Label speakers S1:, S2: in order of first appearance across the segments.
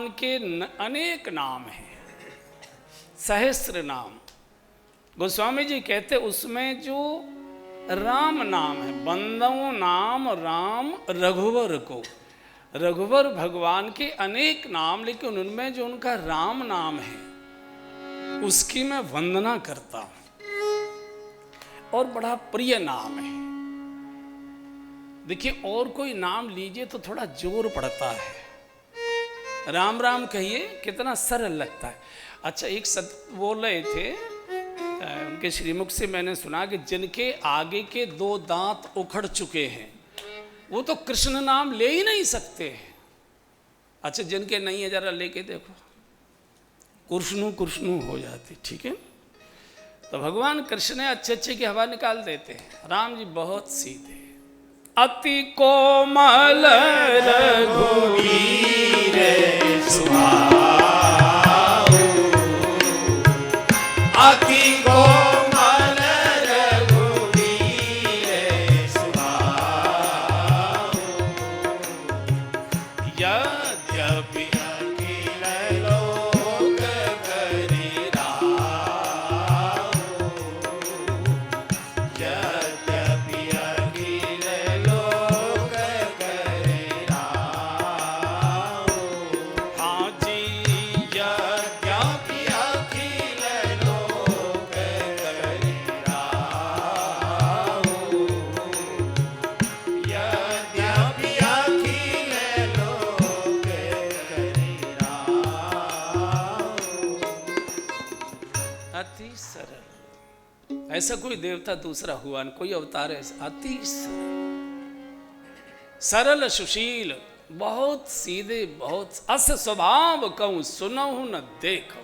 S1: भगवान के अनेक नाम हैं, सहस्र नाम। गोस्वामी जी कहते उसमें जो राम नाम है, बंदों नाम राम रघुवर को, रघुवर भगवान के अनेक नाम, लेकिन उनमें जो उनका राम नाम है उसकी मैं वंदना करता हूं और बड़ा प्रिय नाम है। देखिए और कोई नाम लीजिए तो थोड़ा जोर पड़ता है, राम राम कहिए कितना सरल लगता है। अच्छा एक सत बोल रहे थे, उनके श्रीमुख से मैंने सुना कि जिनके आगे के 2 दांत उखड़ चुके हैं वो तो कृष्ण नाम ले ही नहीं सकते हैं। अच्छा जिनके नहीं है जरा लेके देखो, कृष्णु कृष्णु हो जाती, ठीक है। तो भगवान कृष्ण अच्छे अच्छे की हवा निकाल देते हैं। राम जी बहुत सीधे, अति कोमल रघुवीर सुभाऊ, अति कोमल रघुवीर सुभाऊ, यद्यपि अखिल लोक करि राऊ, यद्यपि अखिल लोक करि राऊ। हाँ जी यद्यपि अखिल लोक करि राऊ, यद्यपि अखिल लोक करि राऊ। अति सरल, ऐसा कोई देवता दूसरा हुआ नहीं, कोई अवतार ऐसा। अति सरल सुशील, बहुत सीधे, बहुत अस स्वभाव कहूँ सुनहु न देखो,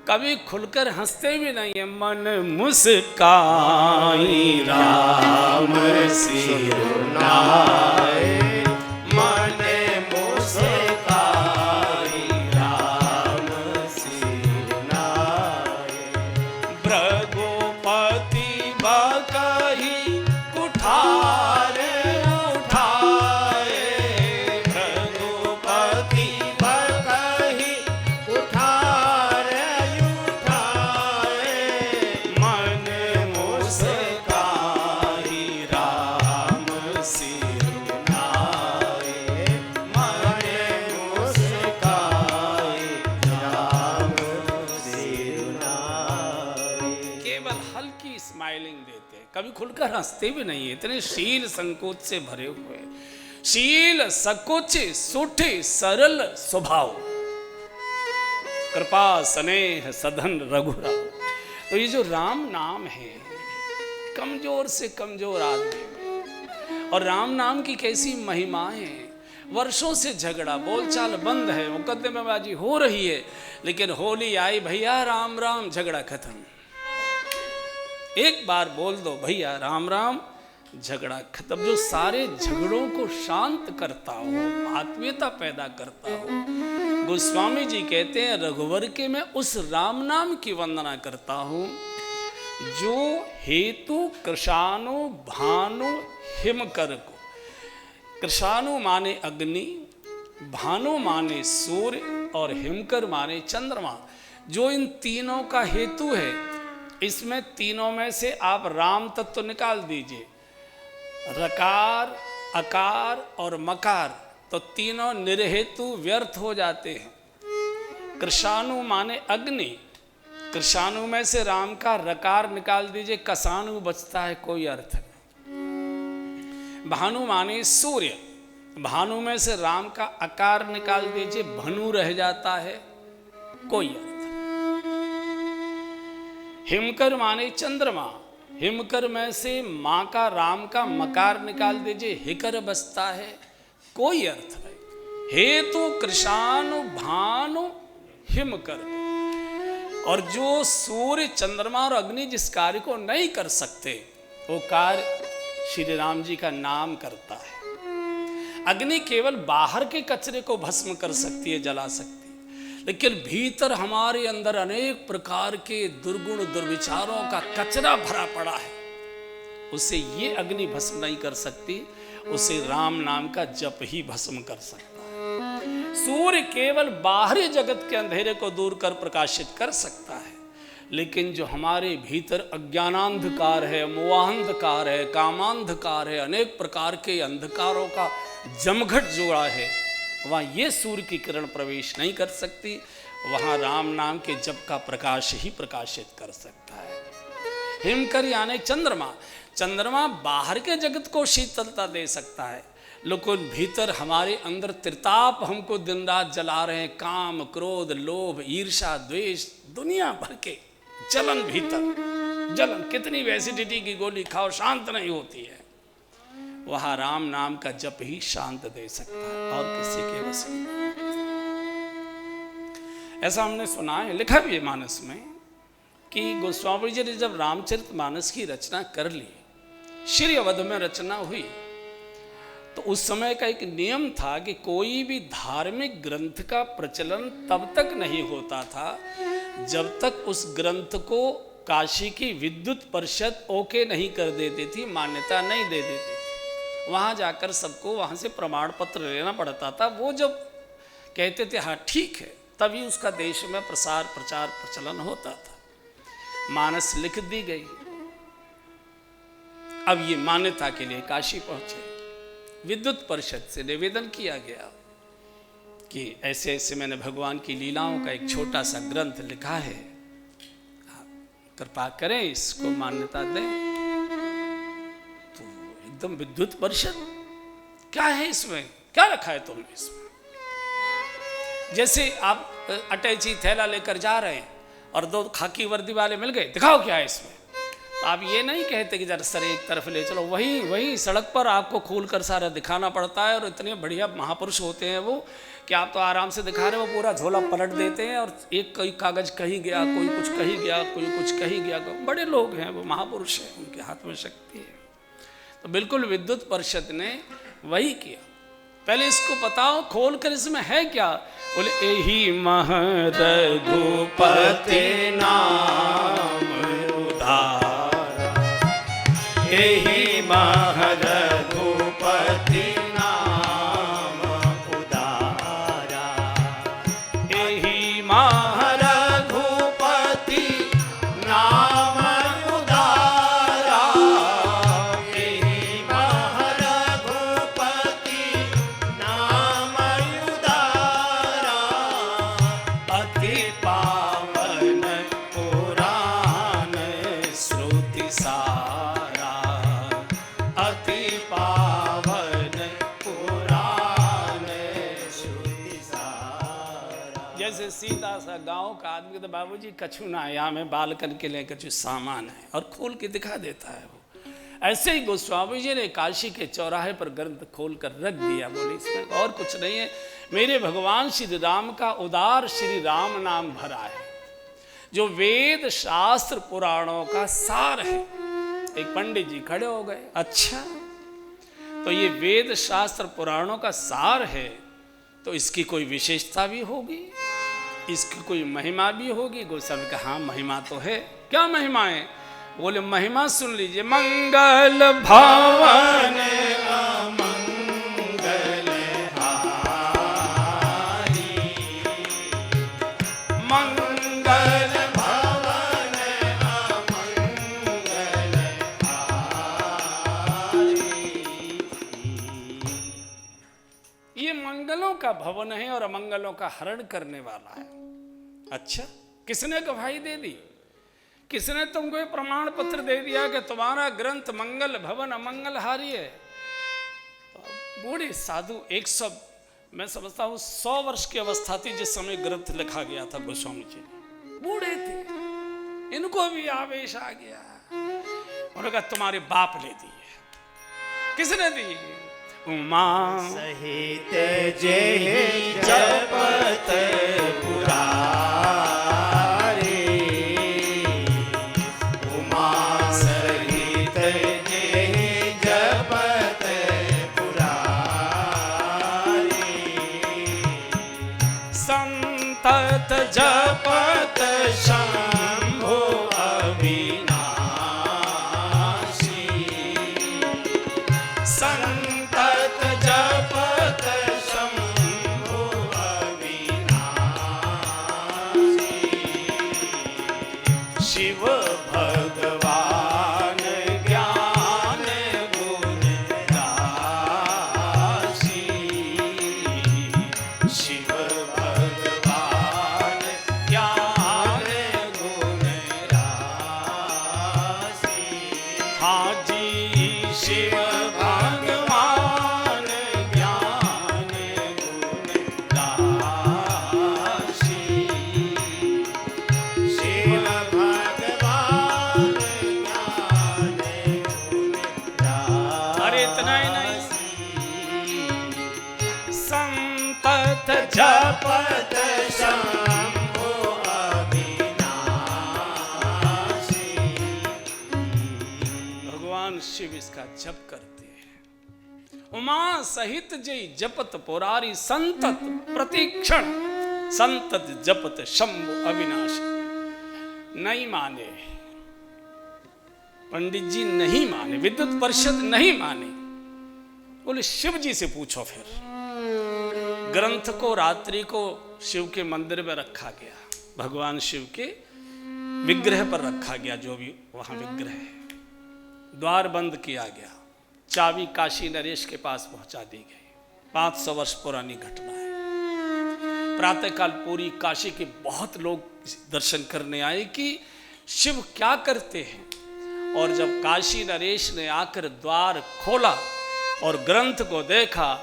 S1: कभी खुलकर हंसते भी नहीं है। मन मुस्काई राम सिरुनाए, मन मुस्काई राम सिरुनाए, भृगुपति बकहि कुठार उठाए, भृगुपति बकहि कुठार उठाए, मन मुस्काई राम सिरुनाए, मन मुस्काई राम सिरुनाए। केवल हल्की स्माइलिंग देते हैं, कभी खुलकर हंसते भी नहीं है, इतने शील संकोच से भरे हुए, शील संकोच सुठ सरल स्वभाव, कृपा स्नेह सधन रघुराव। तो ये जो राम नाम है, कमजोर से कमजोर आदमी में, और राम नाम की कैसी महिमाएं हैं। वर्षों से झगड़ा, बोलचाल बंद है, मुकदमेबाजी हो रही है, लेकिन होली आई भैया राम राम, झगड़ा खत्म। एक बार बोल दो भैया राम राम, झगड़ा खत्म। जो सारे झगड़ों को शांत करता हो, आत्मीयता पैदा करता हो, गोस्वामी जी कहते हैं रघुवर के मैं उस राम नाम की वंदना करता हूं जो हेतु कृशानु भानु हिमकर को, कृशानु माने अग्नि, भानु माने सूर्य और हिमकर माने चंद्रमा, जो इन तीनों का हेतु है। इसमें तीनों में से आप राम तत्व निकाल दीजिए, रकार अकार और मकार, तो तीनों निर्हेतु व्यर्थ हो जाते हैं। कृशानु माने अग्नि, कृशानु में से राम का रकार निकाल दीजिए, कसानु बचता है, कोई अर्थ नहीं। भानु माने सूर्य, भानु में से राम का अकार निकाल दीजिए, भनु रह जाता है, कोई अर्थ। हिमकर माने चंद्रमा, हिमकर में से मां का राम का मकार निकाल दीजिए, हिकर बचता है, कोई अर्थ नहीं। हेतु कृशानु भानु हिमकर, और जो सूर्य चंद्रमा और अग्नि जिस कार्य को नहीं कर सकते वो कार्य श्री राम जी का नाम करता है। अग्नि केवल बाहर के कचरे को भस्म कर सकती है, जला सकती है, लेकिन भीतर हमारे अंदर अनेक प्रकार के दुर्गुण दुर्विचारों का कचरा भरा पड़ा है, उसे ये अग्नि भस्म नहीं कर सकती, उसे राम नाम का जप ही भस्म कर सकता है। सूर्य केवल बाहरी जगत के अंधेरे को दूर कर प्रकाशित कर सकता है, लेकिन जो हमारे भीतर अज्ञानांधकार है, मोहांधकार है, कामांधकार है, अनेक प्रकार के अंधकारों का जमघट जोड़ा है, वहाँ ये सूर्य की किरण प्रवेश नहीं कर सकती। वहाँ राम नाम के जप का प्रकाश ही प्रकाशित कर सकता है। हिमकर यानी चंद्रमा, चंद्रमा बाहर के जगत को शीतलता दे सकता है, लेकिन भीतर हमारे अंदर त्रिताप हमको दिन रात जला रहे हैं, काम, क्रोध, लोभ, ईर्ष्या, द्वेष, दुनिया भर के जलन, भीतर जलन, कितनी भी एसिडिटी की गोली खाओ शांत नहीं होती है। वहाँ राम नाम का जप ही शांत दे सकता है और किसी के बस नहीं। ऐसा हमने सुना है, लिखा भी है मानस में कि गोस्वामी जी ने जब रामचरितमानस की रचना कर ली, श्री अवध में रचना हुई, तो उस समय का एक नियम था कि कोई भी धार्मिक ग्रंथ का प्रचलन तब तक नहीं होता था जब तक उस ग्रंथ को काशी की विद्युत परिषद ओके नहीं कर देती थी, मान्यता नहीं दे देती थी। वहाँ जाकर सबको वहाँ से प्रमाण पत्र लेना पड़ता था। वो जब कहते थे हाँ ठीक है, तभी उसका देश में प्रसार प्रचार प्रचलन होता था। मानस लिख दी गई, अब ये मान्यता के लिए काशी पहुंचे। विद्युत परिषद से निवेदन किया गया कि ऐसे ऐसे मैंने भगवान की लीलाओं का एक छोटा सा ग्रंथ लिखा है, कृपा करें इसको मान्यता दें। तो एकदम विद्युत परिषद, क्या है इसमें, क्या रखा है तुमने इसमें? जैसे आप अटैची थैला लेकर जा रहे हैं और दो खाकी वर्दी वाले मिल गए, दिखाओ क्या है इसमें। तो आप ये नहीं कहते कि जरा सर एक तरफ ले चलो, वही सड़क पर आपको खोल कर सारा दिखाना पड़ता है। और इतने बढ़िया महापुरुष होते हैं वो कि आप तो आराम से दिखा रहे हो, वो पूरा झोला पलट देते हैं और एक कोई कागज कहीं गया, कोई कुछ कहीं गया, कोई कुछ कहीं गया। बड़े लोग हैं वो, महापुरुष हैं, उनके हाथ में शक्ति है। तो बिल्कुल विद्युत परिषद ने वही किया। पहले इसको बताओ खोल कर इसमें है क्या। बोले एही मह रघुपति नाम उधारा, एही मह रघुपति नाम उधारा, एही मह रघुपति नाम उधारा, एही मह रघुपति नाम उधारा, अति पावन पुराण श्रुति सारा, अति पावन पुराण श्रुति सारा। जैसे सीधा सा गांव का आदमी तो बाबूजी कछु ना है, यहाँ में बाल करके ले कछु सामान है और खोल के दिखा देता है वो। ऐसे ही गोस्वामी जी ने काशी के चौराहे पर ग्रंथ खोल कर रख दिया। बोले इसमें और कुछ नहीं है, मेरे भगवान श्री राम का उदार श्री राम नाम भरा है, जो वेद शास्त्र पुराणों का सार है। एक पंडित जी खड़े हो गए, अच्छा तो ये वेद शास्त्र पुराणों का सार है, तो इसकी कोई विशेषता भी होगी, इसकी कोई महिमा भी होगी। गोस्वामी ने कहा हाँ महिमा तो है। क्या महिमा है? बोले महिमा सुन लीजिए। मंगल भवन अमंगल हारी, मंगल भवन अमंगल हारी। ये मंगलों का भवन है और अमंगलों का हरण करने वाला है। अच्छा किसने गवाही दे दी? किसने तुमको ये प्रमाण पत्र दे दिया कि तुम्हारा ग्रंथ मंगल भवन अमंगलहारी है? तो बूढ़े साधु 100, मैं समझता हूँ 100 वर्ष की अवस्था थी जिस समय ग्रंथ लिखा गया था। गोस्वामी जी बूढ़े थे, इनको भी आवेश आ गया। उन्होंने कहा तुम्हारे बाप ने दी है। किसने दी? उमा
S2: सहित जे जपत पुरारी, उमा सहित जे जपत पुरारी,
S1: संतत
S2: जपत शंभो अविनाशी, संतत जपत शंभो शिव भगवान ज्ञान गुण राशि शिव भगवान ज्ञान गुण राशि
S1: हाँ जी
S2: शिव भगवान ज्ञान गुण राशि शिव भगवान ज्ञान गुण
S1: अरे इतना ही नहीं, संतत
S2: जपत शंभो अविनाशी
S1: भगवान शिव इसका जप करते हैं। उमा सहित जय जपत पुरारी संतत प्रतिक्षण संतत जपत शंभु अविनाशी। नहीं माने पंडित जी, नहीं माने, विद्युत परिषद नहीं माने। बोले शिव जी से पूछो। फिर ग्रंथ को रात्रि को शिव के मंदिर में रखा गया, भगवान शिव के विग्रह पर रखा गया, जो भी वहां विग्रह है। द्वार बंद किया गया, चाबी काशी नरेश के पास पहुंचा दी गई। 500 वर्ष पुरानी घटना है। प्रातःकाल पूरी काशी के बहुत लोग दर्शन करने आए कि शिव क्या करते हैं। और जब काशी नरेश ने आकर द्वार खोला और ग्रंथ को देखा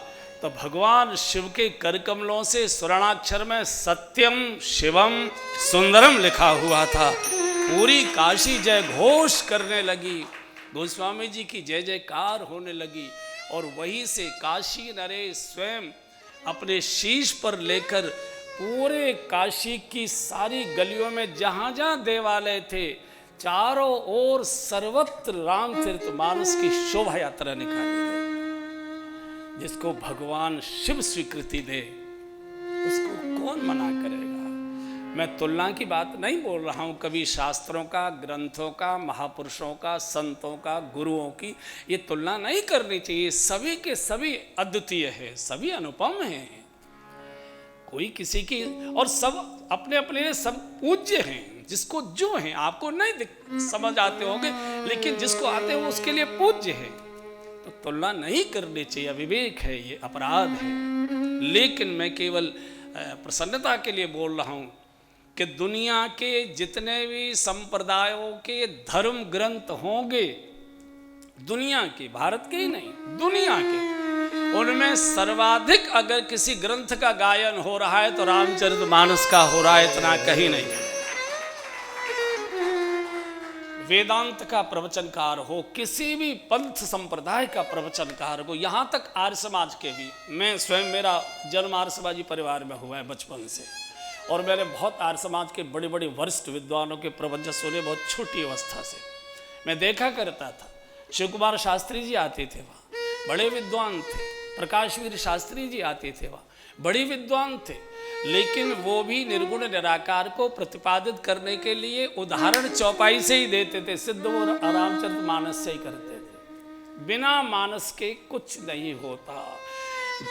S1: तो भगवान शिव के करकमलों से स्वर्णाक्षर में सत्यम शिवम सुंदरम लिखा हुआ था। पूरी काशी जय घोष करने लगी, गोस्वामी जी की जय जयकार होने लगी। और वहीं से काशी नरेश स्वयं अपने शीश पर लेकर पूरे काशी की सारी गलियों में जहाँ जहाँ देवालय थे, चारों ओर सर्वत्र रामचरितमानस की शोभा यात्रा निकाली गई। जिसको भगवान शिव स्वीकृति दे उसको कौन मना करेगा। मैं तुलना की बात नहीं बोल रहा हूँ कभी शास्त्रों का, ग्रंथों का, महापुरुषों का, संतों का, गुरुओं की ये तुलना नहीं करनी चाहिए। सभी के सभी अद्वितीय है, सभी अनुपम हैं, कोई किसी की, और सब अपने अपने सब पूज्य हैं। जिसको जो है आपको नहीं समझ आते होंगे, लेकिन जिसको आते हैं वो उसके लिए पूज्य है। तो तुलना नहीं करनी चाहिए, अविवेक है, ये अपराध है। लेकिन मैं केवल प्रसन्नता के लिए बोल रहा हूँ कि दुनिया के जितने भी संप्रदायों के धर्म ग्रंथ होंगे, दुनिया के, भारत के ही नहीं, दुनिया के, उनमें सर्वाधिक अगर किसी ग्रंथ का गायन हो रहा है तो रामचरितमानस का हो रहा है, इतना कहीं नहीं। वेदांत का प्रवचनकार हो, किसी भी पंथ संप्रदाय का प्रवचनकार हो, यहाँ तक आर्य समाज के भी। मैं स्वयं, मेरा जन्म आर्य समाजी परिवार में हुआ है बचपन से, और मैंने बहुत आर्य समाज के बड़े बड़े वरिष्ठ विद्वानों के प्रवचन सुने बहुत छोटी अवस्था से। मैं देखा करता था, शिव कुमार शास्त्री जी आते थे वहाँ, बड़े विद्वान थे। प्रकाशवीर शास्त्री जी आते थे वहाँ, बड़े विद्वान थे। लेकिन वो भी निर्गुण निराकार को प्रतिपादित करने के लिए उदाहरण चौपाई से ही देते थे, सिद्ध वो रामचरितमानस से ही करते थे। बिना मानस के कुछ नहीं होता।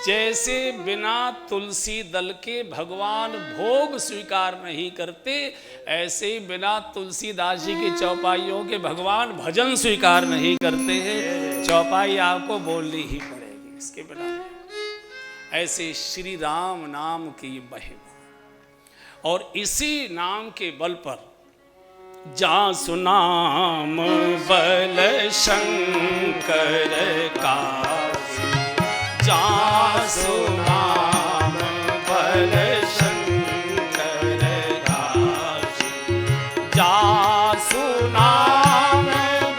S1: जैसे बिना तुलसी दल के भगवान भोग स्वीकार नहीं करते, ऐसे ही बिना तुलसीदास जी की चौपाइयों के भगवान भजन स्वीकार नहीं करते हैं। चौपाई आपको बोलनी ही पड़ेगी, इसके बिना। ऐसे श्री राम नाम की महिमा, और इसी नाम के बल पर जा सुनाम बल शंकर का, जा सुनाम बल शंकर का, जा सुनाम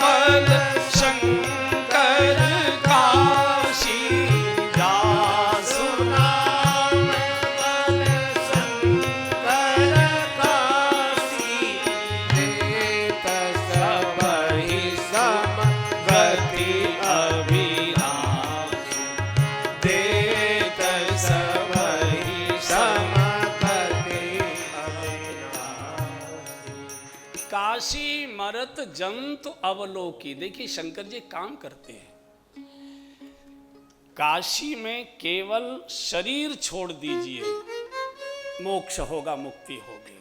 S1: बल शंकर काशी, जा सुनाम बल शंकर काशी। देत सब ही समगति अविनाशी, देत सब ही समगति अविनाशी। काशी मरत जंतु अवलोकी। देखिए शंकर जी काम करते हैं। काशी में केवल शरीर छोड़ दीजिए, मोक्ष होगा, मुक्ति होगी।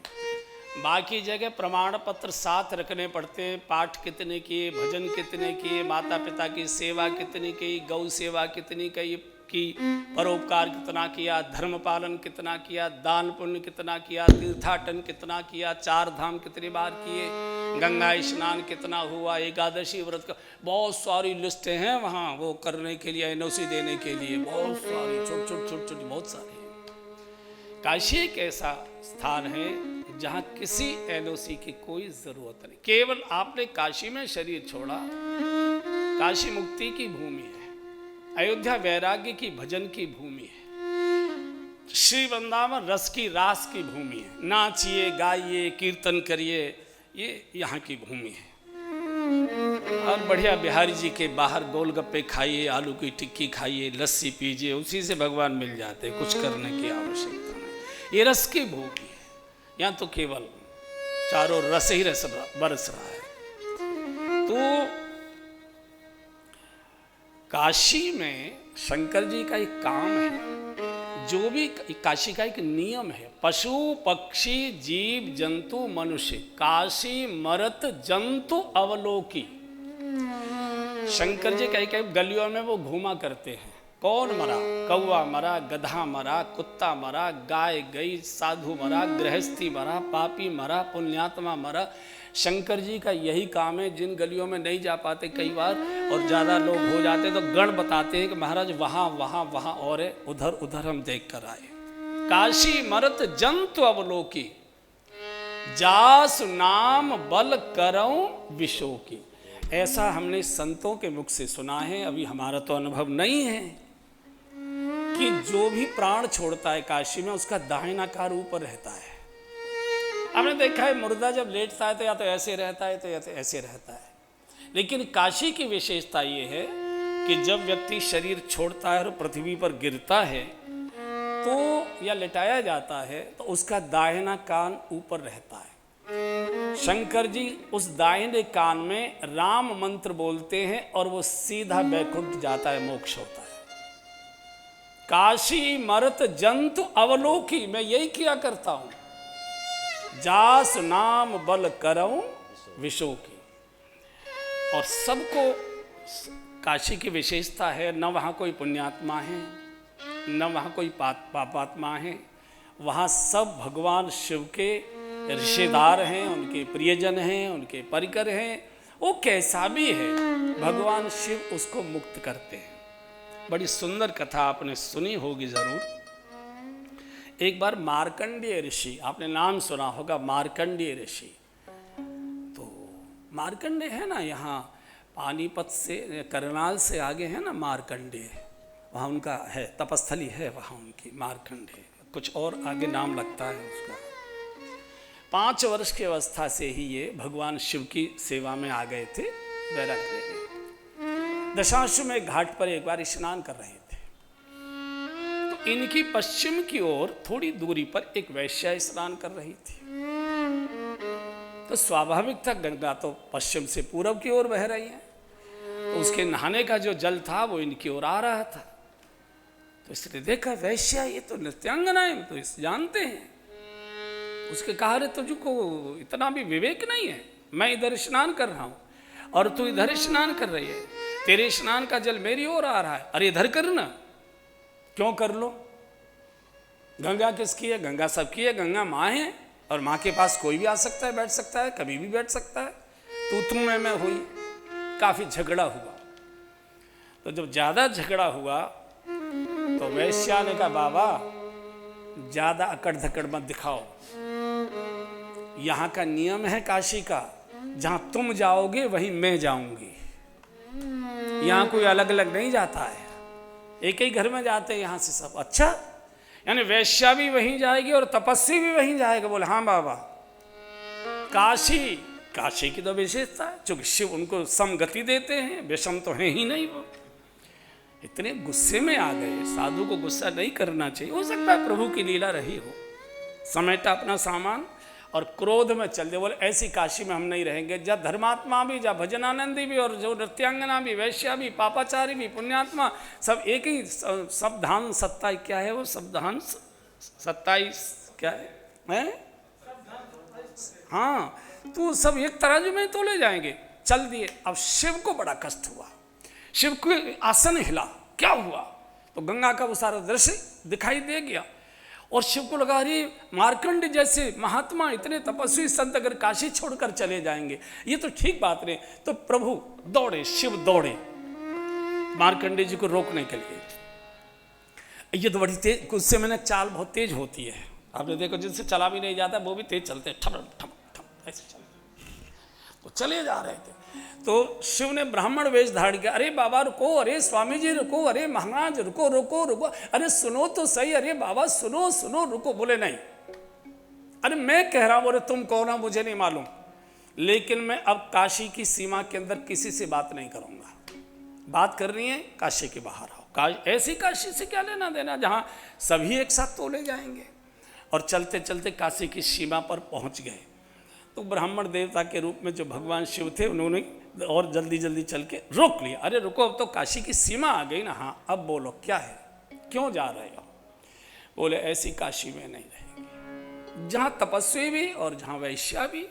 S1: बाकी जगह प्रमाण पत्र साथ रखने पड़ते हैं, पाठ कितने किए, भजन कितने किए, माता पिता की सेवा कितनी की, गौ सेवा कितनी की, परोपकार कितना किया, धर्म पालन कितना किया, दान पुण्य कितना किया, तीर्थाटन कितना किया, 4 धाम कितनी बार किए, गंगा स्नान कितना हुआ, एकादशी व्रत का, बहुत सारी लिस्टें हैं वहाँ वो करने के लिए, एनओसी देने के लिए, बहुत सारी छोटी बहुत सारी। काशी एक ऐसा स्थान है जहाँ किसी एनओसी की कोई जरूरत नहीं, केवल आपने काशी में शरीर छोड़ा, काशी मुक्ति की भूमि है, अयोध्या वैराग्य की भजन की भूमि है, श्री वृंदावन रस की रास की भूमि है, नाचिए गाइए कीर्तन करिए, ये यहाँ की भूमि है। और बढ़िया बिहारी जी के बाहर गोलगप्पे खाइए, आलू की टिक्की खाइए, लस्सी पीजिए, उसी से भगवान मिल जाते, कुछ करने की आवश्यकता नहीं। ये रस की भूमि है, यहाँ तो केवल चारों रस ही रस बरस रहा है। तो काशी में शंकर जी का एक काम है, जो भी काशी का एक नियम है, पशु पक्षी जीव जंतु मनुष्य काशी मरत जंतु अवलोकी। शंकर जी कई गलियों में वो घूमा करते हैं, कौन मरा, कौवा मरा, गधा मरा, कुत्ता मरा, गाय गई, साधु मरा, गृहस्थी मरा, पापी मरा, पुण्यात्मा मरा। शंकर जी का यही काम है, जिन गलियों में नहीं जा पाते कई बार और ज़्यादा लोग हो जाते तो गण बताते हैं कि महाराज वहाँ वहाँ वहाँ और है, उधर उधर हम देख कर आए। काशी मरत जंतु अवलोकी, जास नाम बल करऊं विशो की। ऐसा हमने संतों के मुख से सुना है, अभी हमारा तो अनुभव नहीं है, कि जो भी प्राण छोड़ता है काशी में उसका दाहिना कार ऊपर रहता है। आपने देखा है मुर्दा जब लेटता है तो या तो ऐसे रहता है तो या तो ऐसे रहता है। लेकिन काशी की विशेषता ये है कि जब व्यक्ति शरीर छोड़ता है और पृथ्वी पर गिरता है तो या लिटाया जाता है तो उसका दाहिना कान ऊपर रहता है। शंकर जी उस दाहिने कान में राम मंत्र बोलते हैं और वो सीधा बैकुंठ जाता है, मोक्ष होता है। काशी मरत जंतु अवलोकी, मैं यही किया करता हूं, जास नाम बल करऊं विशो की। और सबको काशी की विशेषता है, न वहाँ कोई पुण्यात्मा है न वहाँ कोई पापात्मा है, वहाँ सब भगवान शिव के रिश्तेदार हैं, उनके प्रियजन हैं, उनके परिकर हैं। वो कैसा भी है भगवान शिव उसको मुक्त करते हैं। बड़ी सुंदर कथा आपने सुनी होगी जरूर। एक बार मार्कंडेय ऋषि, आपने नाम सुना होगा मार्कंडेय ऋषि। तो मार्कंडेय है ना, यहाँ पानीपत से करनाल से आगे है ना मार्कंडेय, वहाँ उनका है तपस्थली है, वहाँ उनकी मार्कंडेय, कुछ और आगे नाम लगता है उसका। 5 वर्ष की अवस्था से ही ये भगवान शिव की सेवा में आ गए थे, वैराग्य में। दशाश्वमेध घाट पर एक बार स्नान कर रहे थे, इनकी पश्चिम की ओर थोड़ी दूरी पर एक वैश्या स्नान कर रही थी। तो स्वाभाविक था, गंगा तो पश्चिम से पूरब की ओर बह रही है, तो उसके नहाने का जो जल था वो इनकी ओर आ रहा था। तो इसने देखा वैश्या, ये तो नृत्यांगना है, तो इस जानते हैं। उसके कहा, रे तुझको इतना भी विवेक नहीं है, मैं इधर स्नान कर रहा हूँ और तू इधर स्नान कर रही है, तेरे स्नान का जल मेरी ओर आ रहा है, अरे इधर करना। क्यों कर लो, गंगा किसकी है, गंगा सबकी है, गंगा माँ है और माँ के पास कोई भी आ सकता है, बैठ सकता है, कभी भी बैठ सकता है। तू तुम में मैं हुई। काफी झगड़ा हुआ। तो जब ज्यादा झगड़ा हुआ तो वैश्या ने कहा, बाबा ज्यादा अकड़ धकड़ मत दिखाओ, यहाँ का नियम है काशी का, जहां तुम जाओगे वहीं मैं जाऊंगी, यहाँ कोई अलग अलग नहीं जाता है, एक ही घर में जाते हैं यहाँ से सब। अच्छा, यानी वैश्या भी वहीं जाएगी और तपस्वी भी वहीं जाएगा। बोले हाँ बाबा, काशी की तो विशेषता है, चूंकि शिव उनको समगति देते हैं, विषम तो है ही नहीं। वो इतने गुस्से में आ गए। साधु को गुस्सा नहीं करना चाहिए, हो सकता है प्रभु की लीला रही हो, समेटा अपना सामान और क्रोध में चल दे। बोले ऐसी काशी में हम नहीं रहेंगे, जहाँ धर्मात्मा भी, जहाँ भजनानंदी भी और जो नृत्यांगना भी, वैश्या भी, पापाचारी भी, पुण्यात्मा सब एक ही। सबधान 27 क्या है वो, सबधान 27 क्या है? हाँ, तू सब एक तराजू में तो ले जाएंगे। चल दिए। अब शिव को बड़ा कष्ट हुआ, शिव को आसन हिला, क्या हुआ? तो गंगा का वो सारा दृश्य दिखाई दे गया और शिव को लगा अरे मार्कंड जैसे महात्मा, इतने तपस्वी संत अगर काशी छोड़कर चले जाएंगे ये तो ठीक बात नहीं। तो प्रभु दौड़े, शिव दौड़े मार्कंडे जी को रोकने के लिए। ये तो बड़ी तेज, उससे मैंने चाल बहुत तेज होती है, आपने देखो जिनसे चला भी नहीं जाता वो भी तेज चलते हैं, ठम ठम ठम ऐसे चलते। तो चले जा रहे थे तो शिव ने ब्राह्मण वेश धारण किया। अरे बाबा रुको, अरे स्वामी जी रुको, अरे महाराज रुको रुको रुको, अरे सुनो तो सही, अरे बाबा सुनो सुनो रुको। बोले नहीं, अरे मैं कह रहा हूं, अरे तुम कौन हो मुझे नहीं मालूम, लेकिन मैं अब काशी की सीमा के अंदर किसी से बात नहीं करूंगा। बात करनी है काशी के बाहर आओ। ऐसी काशी से क्या लेना देना जहां सभी एक साथ तोले जाएंगे। और चलते चलते काशी की सीमा पर पहुंच गए। तो ब्राह्मण देवता के रूप में जो भगवान शिव थे उन्होंने और जल्दी जल्दी चल के रोक लिया। अरे रुको, अब तो काशी की सीमा आ गई ना। हाँ, अब बोलो क्या है, क्यों जा रहे हो? बोले ऐसी काशी में नहीं रहेंगे जहां तपस्वी भी और जहां वैश्या भी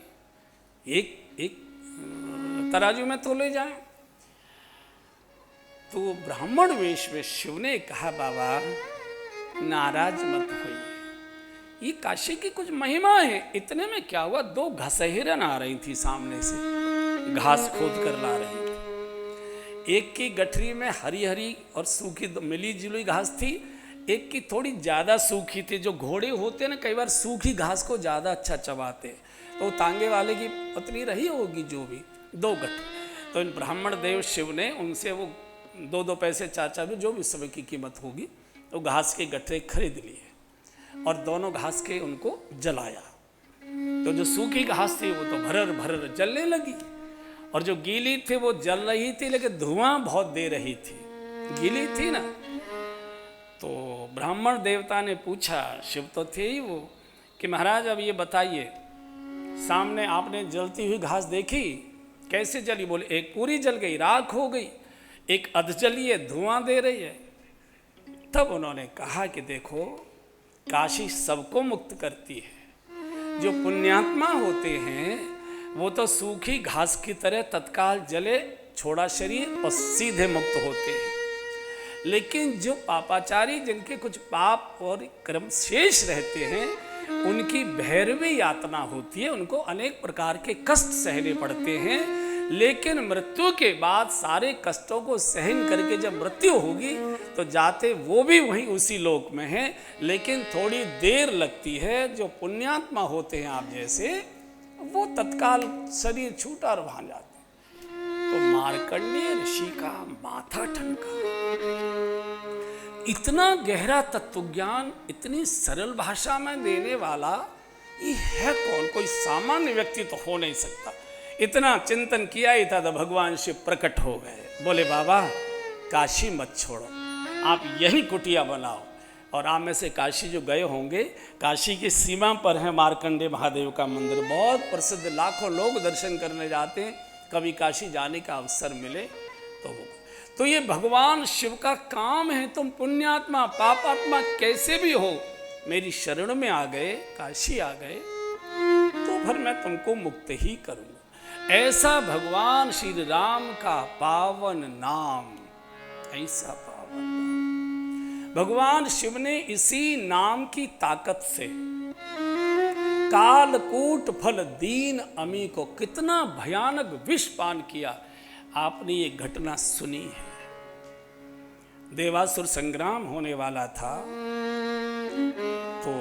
S1: एक एक तराजू में तोले जाएं। तो ब्राह्मण वेश में शिव ने कहा बाबा नाराज मत होइए, ये काशी की कुछ महिमा है। इतने में क्या हुआ, दो घसहिरन आ रही थी सामने से, घास खोद कर ला रही थी। एक की गठरी में हरी हरी और सूखी मिली जुली घास थी, एक की थोड़ी ज़्यादा सूखी थी। जो घोड़े होते हैं ना कई बार सूखी घास को ज़्यादा अच्छा चबाते, तो तांगे वाले की पत्नी रही होगी जो भी, दो गठरी। तो इन ब्राह्मण देव शिव ने उनसे वो 2-2 पैसे 4-4 जो भी समय की कीमत होगी तो घास के गठरे खरीद लिए और दोनों घास के उनको जलाया। तो जो सूखी घास थी वो तो भरर भरर जलने लगी और जो गीली थी वो जल रही थी, लेकिन धुआं बहुत दे रही थी, गीली थी ना। तो ब्राह्मण देवता ने पूछा, शिव तो थे ही वो, कि महाराज अब ये बताइए, सामने आपने जलती हुई घास देखी, कैसे जली? बोले एक पूरी जल गई, राख हो गई, एक अध जली है, धुआं दे रही है। तब उन्होंने कहा कि देखो काशी सबको मुक्त करती है। जो पुण्यात्मा होते हैं वो तो सूखी घास की तरह तत्काल जले छोड़ा शरीर और सीधे मुक्त होते हैं, लेकिन जो पापाचारी जिनके कुछ पाप और कर्म शेष रहते हैं उनकी भैरवी यातना होती है, उनको अनेक प्रकार के कष्ट सहने पड़ते हैं। लेकिन मृत्यु के बाद सारे कष्टों को सहन करके जब मृत्यु होगी तो जाते वो भी वहीं उसी लोक में हैं, लेकिन थोड़ी देर लगती है। जो पुण्यात्मा होते हैं आप जैसे, वो तत्काल शरीर छूटा और वहां जाते। तो मार्कंडेय ऋषि का माथा ठनका। इतना गहरा तत्वज्ञान इतनी सरल भाषा में देने वाला ये है कौन? कोई सामान्य व्यक्ति तो हो नहीं सकता। इतना चिंतन किया ही था तो भगवान शिव प्रकट हो गए। बोले बाबा काशी मत छोड़ो, आप यही कुटिया बनाओ। और आप में से काशी जो गए होंगे, काशी की सीमा पर है मार्कंडेय महादेव का मंदिर, बहुत प्रसिद्ध, लाखों लोग दर्शन करने जाते हैं। कभी काशी जाने का अवसर मिले तो ये भगवान शिव का काम है। तुम पुण्यात्मा पापात्मा कैसे भी हो, मेरी शरण में आ गए, काशी आ गए, तो फिर मैं तुमको मुक्त ही करूंगा। ऐसा भगवान श्री राम का पावन नाम, ऐसा पावन नाम। भगवान शिव ने इसी नाम की ताकत से कालकूट फल दीन अमी को कितना भयानक विष पान किया। आपने ये घटना सुनी है। देवासुर संग्राम होने वाला था तो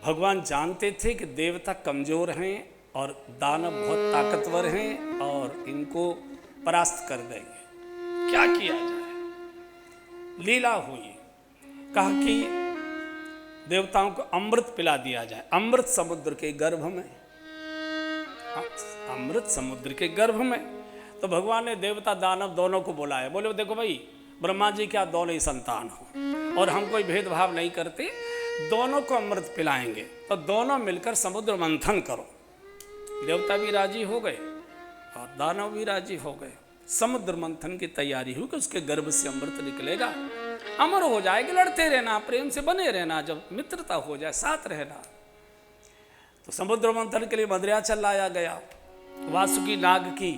S1: भगवान जानते थे कि देवता कमजोर हैं और दानव बहुत ताकतवर हैं और इनको परास्त कर देंगे। क्या किया जाए? लीला हुई, कहा कि देवताओं को अमृत पिला दिया जाए। अमृत समुद्र के गर्भ में, अमृत समुद्र के गर्भ में। तो भगवान ने देवता दानव दोनों को बुलाया। बोले देखो भाई, ब्रह्मा जी क्या दोनों ही संतान हो और हम कोई भेदभाव नहीं करते, दोनों को अमृत पिलाएंगे। तो दोनों मिलकर समुद्र मंथन करो। देवता भी राजी हो गए और दानव भी राजी हो गए। समुद्र मंथन की तैयारी हुई कि उसके गर्भ से अमृत निकलेगा, अमर हो जाएगी। लड़ते रहना, प्रेम से बने रहना, जब मित्रता हो जाए साथ रहना। तो समुद्र मंथन के लिए मदरियाचल लाया गया, वासुकी नाग की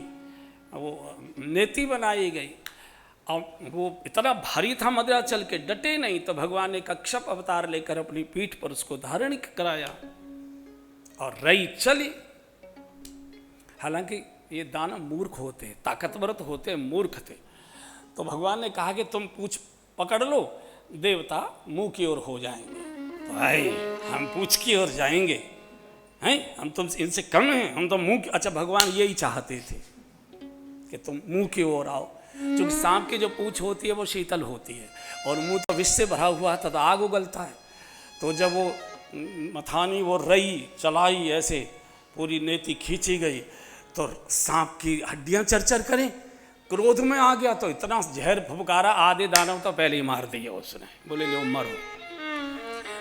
S1: वो नेति बनाई गई, और वो इतना भारी था मदरियाचल के, डटे नहीं, तो भगवान ने कच्छप अवतार लेकर अपनी पीठ पर उसको धारण कराया और रई चली। हालांकि ये दानव मूर्ख होते, ताकतवर तो होते, मूर्ख थे। तो भगवान ने कहा कि तुम पूछ पकड़ लो, देवता मुंह की ओर हो जाएंगे। तो भाई हम पूछ की ओर जाएंगे हैं, हम तुम इनसे कम हैं, हम तो मुंह की। अच्छा, भगवान यही चाहते थे कि तुम मुंह की ओर आओ, क्योंकि सांप की जो पूछ होती है वो शीतल होती है, और मुंह तो विष से भरा हुआ था, तो आग उगलता है। तो जब वो मथानी वो रई चलाई, ऐसे पूरी नेति खींची गई, तो सांप की हड्डियां चरचर करें, क्रोध में आ गया, तो इतना जहर फुफकारा, आधे दानव तो पहले ही मार दिए उसने। बोले लो मरो।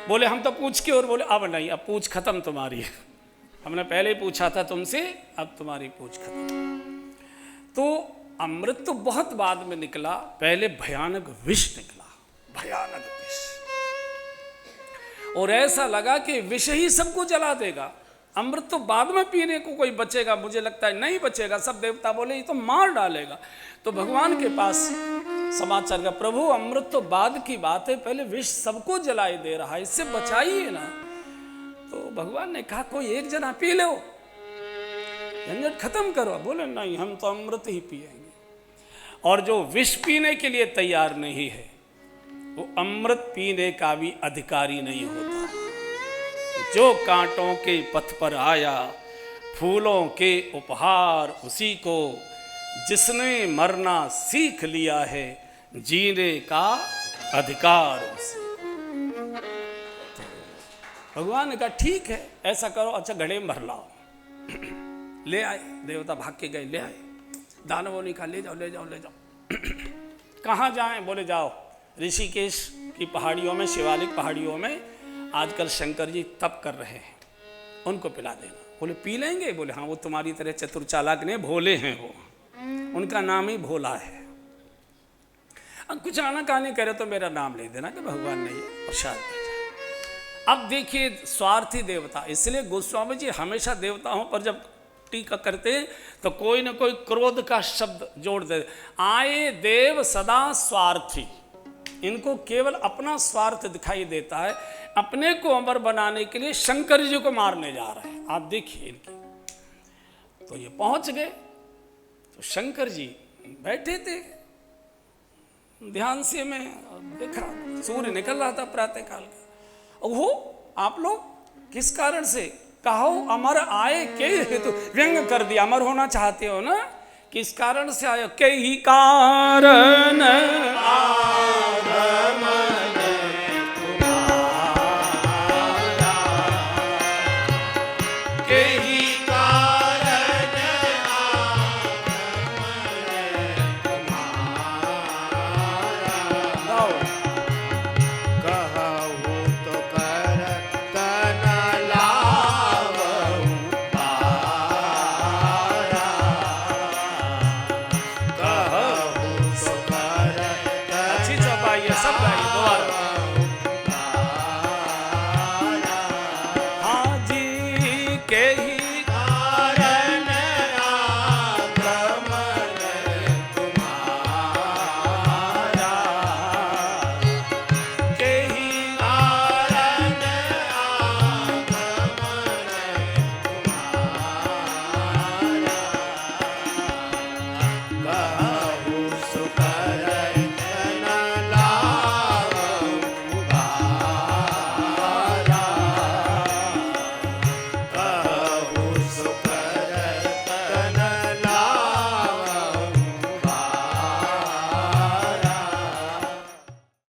S1: बोले हम तो पूछ के, और बोले अब नहीं, अब पूछ खत्म तुम्हारी, हमने पहले ही पूछा था तुमसे, अब तुम्हारी पूछ खत्म। तो अमृत तो बहुत बाद में निकला, पहले भयानक विष निकला, भयानक विष, और ऐसा लगा कि विष ही सबको जला देगा। अमृत तो बाद में पीने को कोई बचेगा, मुझे लगता है नहीं बचेगा। सब देवता बोले ये तो मार डालेगा। तो भगवान के पास समाचार का, प्रभु अमृत तो बाद की बात है, पहले विष सबको जलाए दे रहा है, इससे बचाइए ना। तो भगवान ने कहा कोई एक जना पी लो, झंझट खत्म करो। बोले नहीं, हम तो अमृत ही पिएंगे। और जो विष पीने के लिए तैयार नहीं है, वो अमृत पीने का भी अधिकारी नहीं होता। जो कांटों के पथ पर आया, फूलों के उपहार उसी को, जिसने मरना सीख लिया है, जीने का अधिकार उसे। भगवान ने कहा ठीक है, ऐसा करो, अच्छा घड़े मर लाओ। ले आए, देवता भाग के गए, ले आए। दानवों ने कहा ले जाओ ले जाओ ले जाओ। कहाँ जाएं? बोले जाओ ऋषिकेश की पहाड़ियों में, शिवालिक पहाड़ियों में आजकल शंकर जी तप कर रहे हैं, उनको पिला देना। बोले पी लेंगे? बोले हाँ, वो तुम्हारी तरह चतुर चालाक नहीं, भोले हैं वो, उनका नाम ही भोला है। अब कुछ आना कहने करे तो मेरा नाम ले देना कि भगवान ने ये प्रसाद भेजा। अब देखिए स्वार्थी देवता, इसलिए गोस्वामी जी हमेशा देवताओं पर जब टीका करते तो कोई ना कोई क्रोध का शब्द जोड़ दे। आए देव सदा स्वार्थी, इनको केवल अपना स्वार्थ दिखाई देता है, अपने को अमर बनाने के लिए शंकर जी को मारने जा रहे हैं। आप देखिए इनकी। तो ये पहुंच गए, तो शंकर जी बैठे थे ध्यान से में, देखा सूर्य निकल रहा था प्रातः काल का। वो आप लोग किस कारण से? कहो अमर आए के हेतु, व्यंग कर दिया, अमर होना चाहते हो ना, किस कारण से आए? के ही कारण